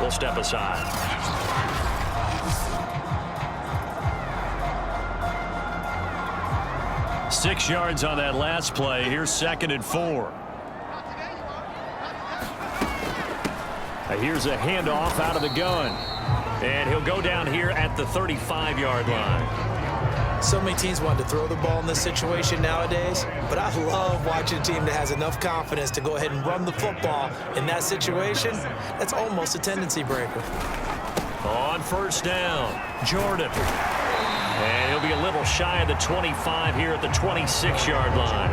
will step aside. Six yards on that last play. Here's 2nd and 4. Here's a handoff out of the gun. And he'll go down here at the 35-yard line. So many teams want to throw the ball in this situation nowadays, but I love watching a team that has enough confidence to go ahead and run the football in that situation. That's almost a tendency breaker. On 1st down, Jordan. And he'll be a little shy of the 25 here at the 26-yard line.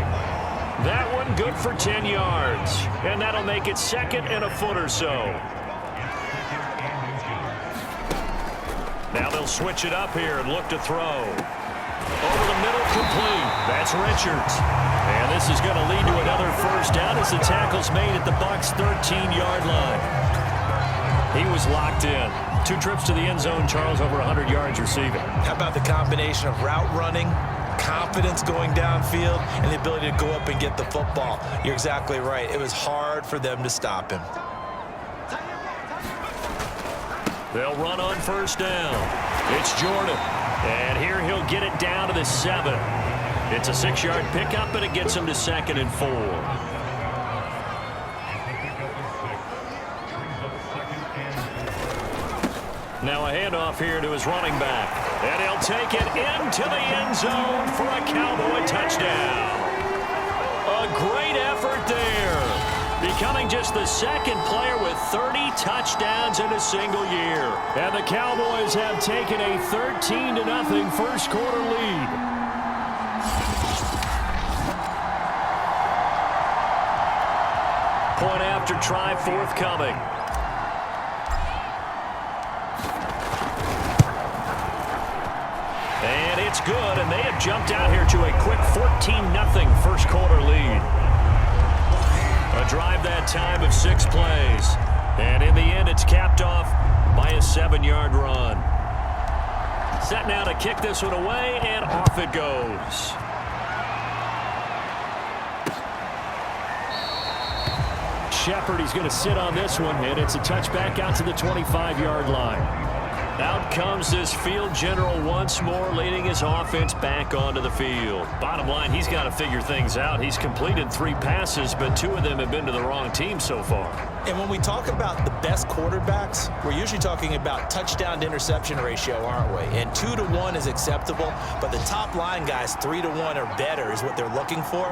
That one good for 10 yards. And that'll make it 2nd and a foot or so. Now they'll switch it up here and look to throw. Over the middle, complete. That's Richards. And this is going to lead to another 1st down as the tackle's made at the Bucs' 13-yard line. He was locked in. 2 trips to the end zone, Charles, over 100 yards receiving. How about the combination of route running, confidence going downfield, and the ability to go up and get the football? You're exactly right. It was hard for them to stop him. They'll run on 1st down. It's Jordan. And here he'll get it down to the 7. It's a 6-yard pickup, and it gets him to 2nd and 4. Now a handoff here to his running back. And he'll take it into the end zone for a Cowboy touchdown. A great effort there. Becoming just the 2nd player with 30 touchdowns in a single year. And the Cowboys have taken a 13-0 first quarter lead. Point after try forthcoming. And it's good, and they have jumped out here to a quick 14-0 first quarter lead. A drive that time of 6 plays. And in the end, it's capped off by a 7-yard run. Set now to kick this one away, and off it goes. Shepard, he's going to sit on this one, and it's a touchback out to the 25-yard line. Out comes this field general once more, leading his offense back onto the field. Bottom line, he's got to figure things out. He's completed 3 passes, but 2 of them have been to the wrong team so far. And when we talk about the best quarterbacks, we're usually talking about touchdown to interception ratio, aren't we? And 2 to 1 is acceptable, but the top line guys, 3 to 1 or better is what they're looking for.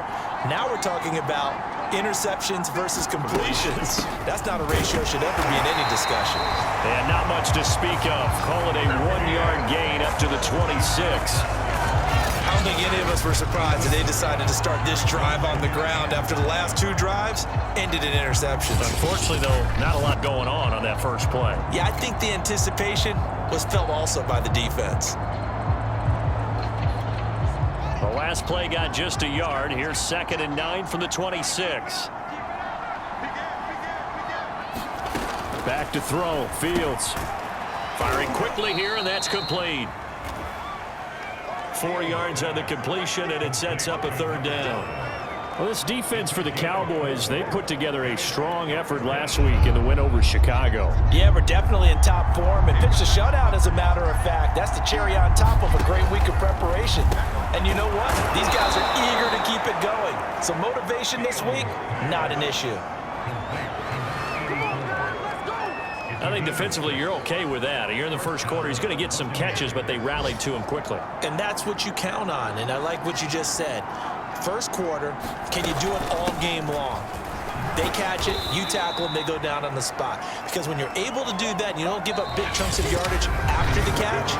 Now we're talking about interceptions versus completions. That's not a ratio should ever be in any discussion. And not much to speak of. Call it a 1-yard gain up to the 26. I don't think any of us were surprised that they decided to start this drive on the ground after the last 2 drives ended in interceptions. Unfortunately, though, not a lot going on that first play. Yeah, I think the anticipation was felt also by the defense. The last play got just a yard. Here's 2nd and 9 from the 26. Back to throw. Fields firing quickly here, and that's complete. 4 yards on the completion, and it sets up a 3rd down. Well, this defense for the Cowboys, they put together a strong effort last week in the win over Chicago. Yeah, we're definitely in top form and pitched a shutout, as a matter of fact. That's the cherry on top of a great week of preparation. And you know what? These guys are eager to keep it going. So motivation this week, not an issue. I think defensively you're okay with that. You're in the first quarter. He's going to get some catches, but they rallied to him quickly. And that's what you count on, and I like what you just said. First quarter, can you do it all game long? They catch it, you tackle them, they go down on the spot. Because when you're able to do that, and you don't give up big chunks of yardage after the catch,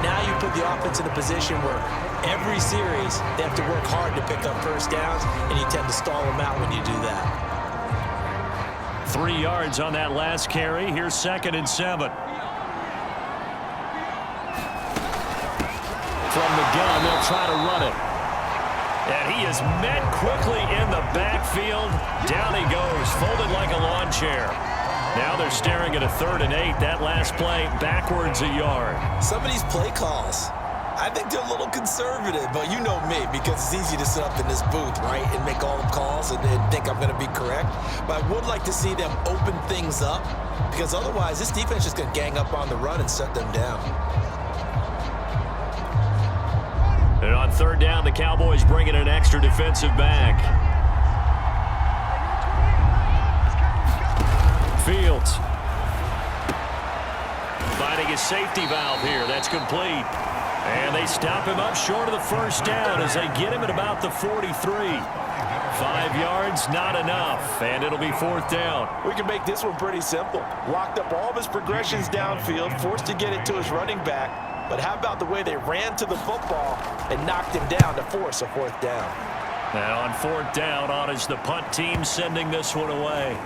now you put the offense in a position where every series they have to work hard to pick up first downs, and you tend to stall them out when you do that. 3 yards on that last carry. Here's 2nd and 7. From the gun, they'll try to run it. And he is met quickly in the backfield. Down he goes, folded like a lawn chair. Now they're staring at a 3rd and 8. That last play, backwards a yard. Some of these play calls, I think they're a little conservative, but you know me, because it's easy to sit up in this booth, right, and make all the calls and think I'm going to be correct. But I would like to see them open things up, because otherwise this defense is just going to gang up on the run and shut them down. And on third down, the Cowboys bring in an extra defensive back. Fields. Finding his safety valve here. That's complete. And they stop him up short of the first down as they get him at about the 43. 5 yards, not enough, and it'll be fourth down. We can make this one pretty simple. Locked up all of his progressions downfield, forced to get it to his running back. But how about the way they ran to the football and knocked him down to force a fourth down? Now on fourth down, on is the punt team sending this one away.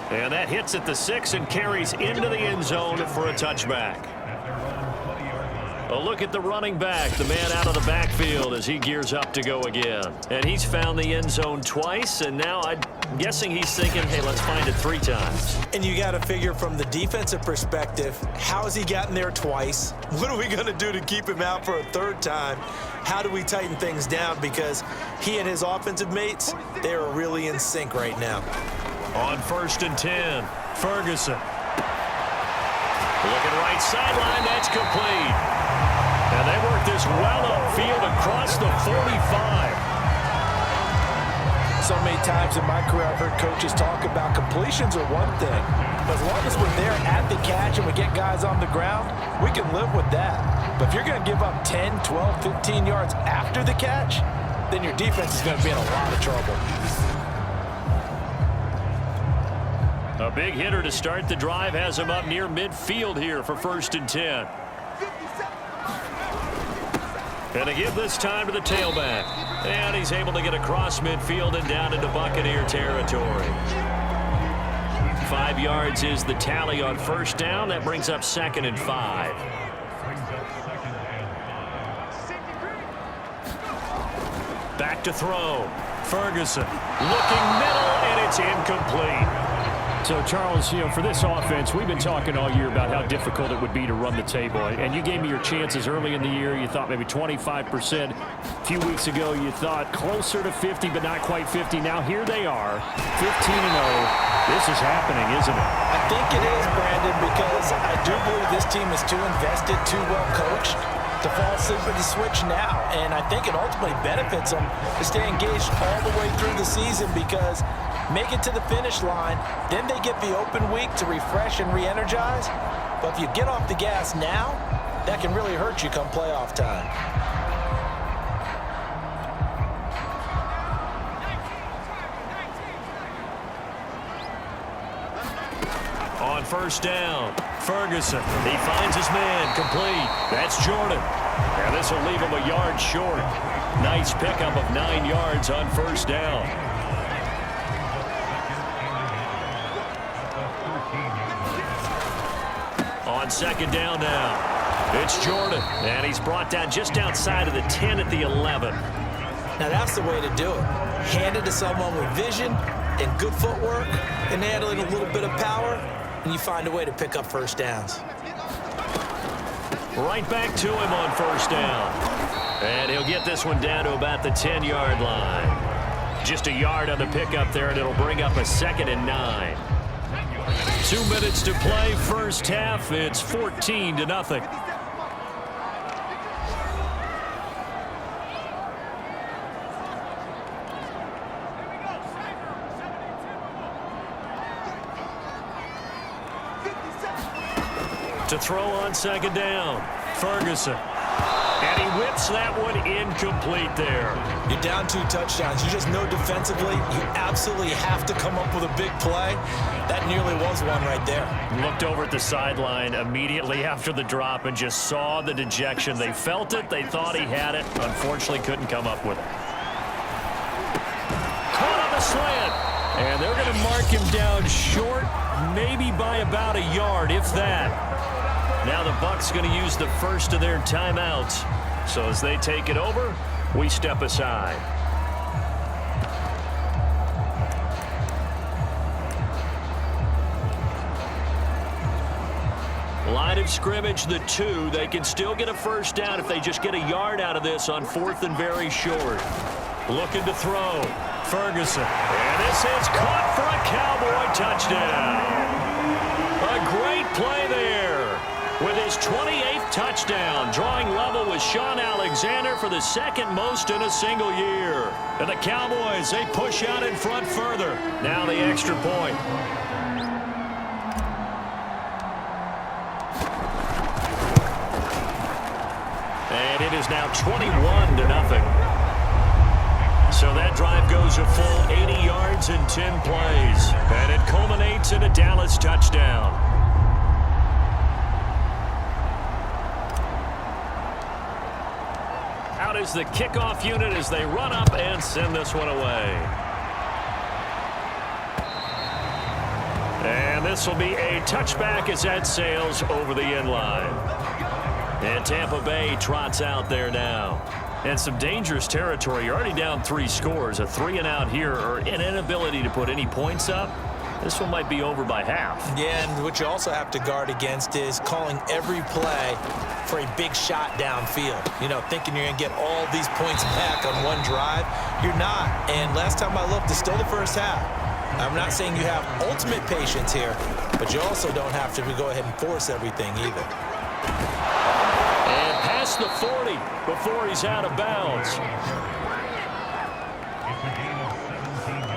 And that hits at the 6 and carries into the end zone for a touchback. A look at the running back, the man out of the backfield as he gears up to go again. And he's found the end zone twice, and now I'm guessing he's thinking, hey, let's find it 3 times. And you got to figure from the defensive perspective, how has he gotten there twice? What are we going to do to keep him out for a 3rd time? How do we tighten things down? Because he and his offensive mates, they are really in sync right now. On 1st and 10, Ferguson. Looking right sideline, that's complete. And they work this well upfield across the 45. So many times in my career, I've heard coaches talk about completions are one thing. But as long as we're there at the catch and we get guys on the ground, we can live with that. But if you're going to give up 10, 12, 15 yards after the catch, then your defense is going to be in a lot of trouble. A big hitter to start the drive has him up near midfield here for 1st and 10. And they give this time to the tailback. And he's able to get across midfield and down into Buccaneer territory. 5 yards is the tally on 1st down. That brings up 2nd and 5. Back to throw. Ferguson looking middle, and it's incomplete. So, Charles, for this offense, we've been talking all year about how difficult it would be to run the table. And you gave me your chances early in the year. You thought maybe 25%. A few weeks ago, you thought closer to 50, but not quite 50. Now, here they are, 15-0. This is happening, isn't it? I think it is, Brandon, because I do believe this team is too invested, too well coached to fall asleep at the switch now. And I think it ultimately benefits them to stay engaged all the way through the season because make it to the finish line, then they get the open week to refresh and re-energize. But if you get off the gas now, that can really hurt you come playoff time. On 1st down, Ferguson. He finds his man, complete. That's Jordan. And this will leave him a yard short. Nice pickup of 9 yards on 1st down. On 2nd down now, it's Jordan, and he's brought down just outside of the 10 at the 11. Now that's the way to do it. Hand it to someone with vision and good footwork and handling a little bit of power, and you find a way to pick up 1st downs. Right back to him on 1st down. And he'll get this one down to about the 10-yard line. Just a yard on the pickup there, and it'll bring up a 2nd and 9. 2 minutes to play, 1st half. It's 14-0. To throw on 2nd down, Ferguson. And he whips that one incomplete there. You're down 2 touchdowns. You just know defensively you absolutely have to come up with a big play. That nearly was one right there. Looked over at the sideline immediately after the drop and just saw the dejection. They felt it. They thought he had it. Unfortunately, couldn't come up with it. Caught on the slant. And they're going to mark him down short, maybe by about a yard, if that. Now the Bucs going to use the first of their timeouts. So as they take it over, we step aside. Line of scrimmage, the 2. They can still get a first down if they just get a yard out of this on 4th and very short. Looking to throw. Ferguson. And this is caught for a Cowboy touchdown. A great play there with his 28th touchdown, drawing level with Sean Alexander for the second most in a single year. And the Cowboys, they push out in front further. Now the extra point. And it is now 21-0. So that drive goes a full 80 yards in 10 plays. And it culminates in a Dallas touchdown. Out is the kickoff unit as they run up and send this one away. And this will be a touchback as that sails over the end line. And Tampa Bay trots out there now. And some dangerous territory. You're already down 3 scores. A 3-and-out here or an inability to put any points up. This one might be over by half. Yeah, and what you also have to guard against is calling every play for a big shot downfield. You know, thinking you're going to get all these points back on one drive. You're not. And last time I looked, it's still the first half. I'm not saying you have ultimate patience here, but you also don't have to go ahead and force everything either. And past the 40 before he's out of bounds.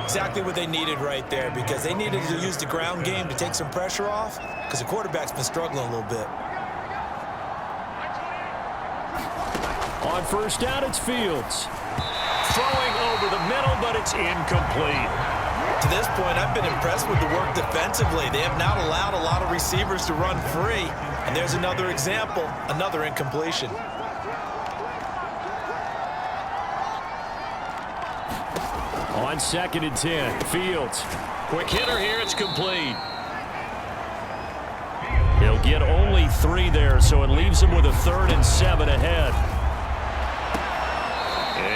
Exactly what they needed right there, because they needed to use the ground game to take some pressure off, because the quarterback's been struggling a little bit. On first down, it's Fields. Throwing over the middle, but it's incomplete. To this point, I've been impressed with the work defensively. They have not allowed a lot of receivers to run free. And there's another example, another incompletion. On 2nd and 10, Fields. Quick hitter here, it's complete. He'll get only 3 there, so it leaves him with a 3rd and 7 ahead.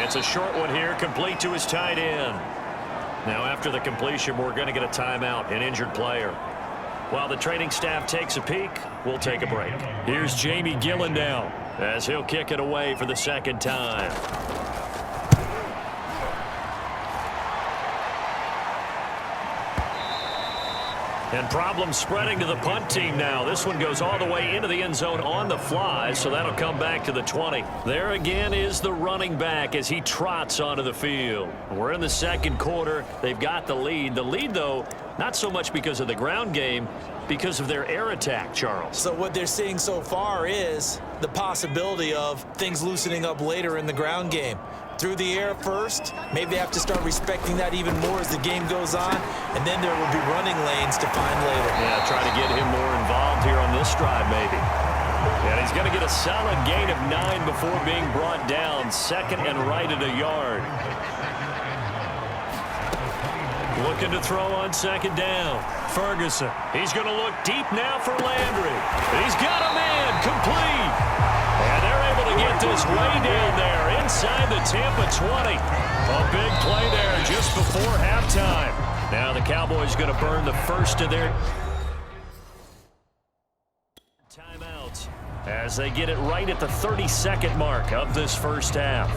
It's a short one here, complete to his tight end. Now after the completion, we're going to get a timeout, an injured player. While the training staff takes a peek, we'll take a break. Here's Jamie Gillen now, as he'll kick it away for the 2nd time. And problems spreading to the punt team now. This one goes all the way into the end zone on the fly, so that'll come back to the 20. There again is the running back as he trots onto the field. We're in the 2nd quarter. They've got the lead. The lead, though, not so much because of the ground game, because of their air attack, Charles. So what they're seeing so far is the possibility of things loosening up later in the ground game. Through the air first, maybe they have to start respecting that even more as the game goes on, and then there will be running lanes to find later. Yeah, try to get him more involved here on this drive, maybe. And he's going to get a solid gain of 9 before being brought down. 2nd and right at a yard. Looking to throw on 2nd down. Ferguson. He's going to look deep now for Landry. He's got a man complete. And they're able to get this way down there inside the Tampa 20. A big play there just before halftime. Now the Cowboys going to burn the first of their timeouts as they get it right at the 32nd mark of this first half.